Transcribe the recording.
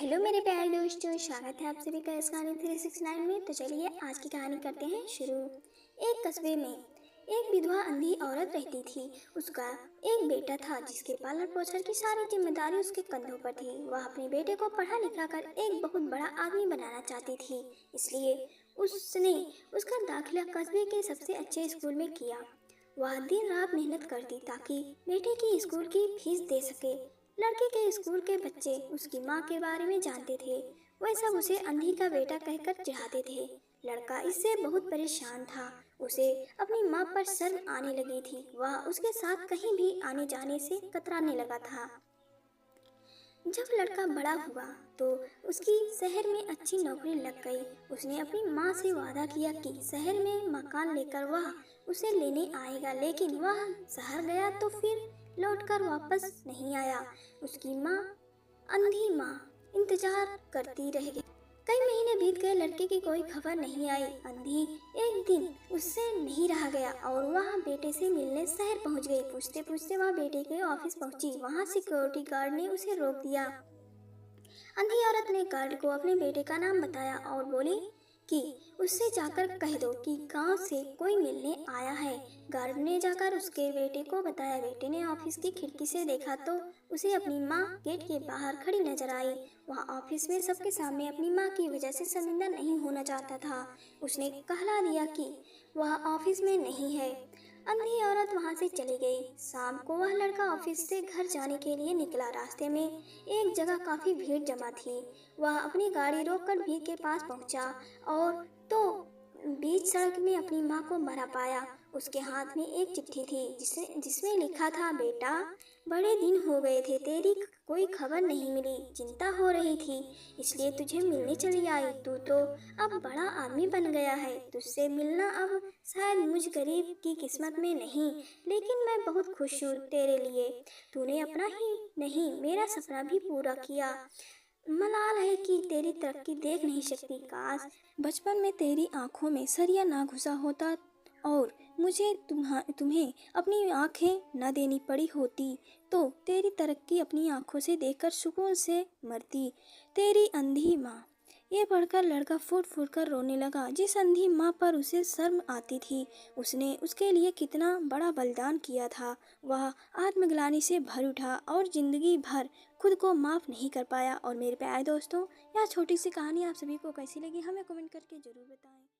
Hello मेरे प्यारे दोस्तों, स्वागत है आप सभी का इस कहानी 369 में। तो चलिए आज की कहानी करते हैं शुरू। एक कस्बे में एक विधवा अंधी औरत रहती थी। उसका एक बेटा था जिसके पालन पोषण की सारी जिम्मेदारी उसके कंधों पर थी। वह अपने बेटे को पढ़ा लिखा कर एक बहुत बड़ा आदमी बनाना चाहती थी, इसलिए उसने उसका दाखिला कस्बे के सबसे अच्छे स्कूल में किया। वह दिन रात मेहनत करती ताकि बेटे की स्कूल की फीस दे सके। लड़के के स्कूल के बच्चे उसकी माँ के बारे में जानते थे। वह सब उसे अंधी का बेटा कहकर चिढ़ाते थे। लड़का इससे बहुत परेशान था। उसे अपनी माँ पर शर्म आने लगी थी। वह उसके साथ कहीं भी आने जाने से कतराने लगा था। जब लड़का बड़ा हुआ तो उसकी शहर में अच्छी नौकरी लग गई। उसने अपनी माँ से वादा किया कि शहर में मकान लेकर वह उसे लेने आएगा, लेकिन वह शहर गया तो फिर लौटकर वापस नहीं आया। उसकी माँ, अंधी माँ, इंतजार करती रह गई। कई महीने बीत गए, लड़के की कोई खबर नहीं आई। अंधी एक दिन उससे नहीं रहा गया और वह बेटे से मिलने शहर पहुंच गई। पूछते पूछते वह बेटे के ऑफिस पहुंची। वहां सिक्योरिटी गार्ड ने उसे रोक दिया। अंधी औरत ने गार्ड को अपने बेटे का नाम बताया और बोली कि उससे जाकर कह दो कि गांव से कोई मिलने आया है। गार्ड ने जाकर उसके बेटे को बताया। बेटे ने ऑफिस की खिड़की से देखा तो उसे अपनी माँ गेट के बाहर खड़ी नजर आई। वह ऑफिस में सबके सामने अपनी माँ की वजह से शर्मिंदा नहीं होना चाहता था। उसने कहला दिया कि वह ऑफिस में नहीं है। अंधी औरत वहां से चली गई। शाम को वह लड़का ऑफिस से घर जाने के लिए निकला। रास्ते में एक जगह काफी भीड़ जमा थी। वह अपनी गाड़ी रोककर भीड़ के पास पहुंचा और तो बीच सड़क में अपनी माँ को मरा पाया। उसके हाथ में एक चिट्ठी थी जिसमें लिखा था, बेटा, बड़े दिन हो गए थे, तेरी कोई खबर नहीं मिली। चिंता हो रही थी इसलिए तुझे मिलने चली आई। तू तो अब बड़ा आदमी बन गया है। तुझसे मिलना अब शायद मुझ गरीब की किस्मत में नहीं, लेकिन मैं बहुत खुश हूँ तेरे लिए। तूने अपना ही नहीं मेरा सपना भी पूरा किया। मलाल है कि तेरी तरक्की देख नहीं सकती। काश बचपन में तेरी आंखों में सरिया ना घुसा होता और मुझे तुम्हें अपनी आंखें न देनी पड़ी होती, तो तेरी तरक्की अपनी आंखों से देखकर सुकून से मरती। तेरी अंधी माँ। ये पढ़कर लड़का फूट फूट कर रोने लगा। जिस अंधी माँ पर उसे शर्म आती थी, उसने उसके लिए कितना बड़ा बलिदान किया था। वह आत्मग्लानि से भर उठा और जिंदगी भर खुद को माफ़ नहीं कर पाया। और मेरे प्यारे दोस्तों, यह छोटी सी कहानी आप सभी को कैसी लगी हमें कमेंट करके ज़रूर बताएं।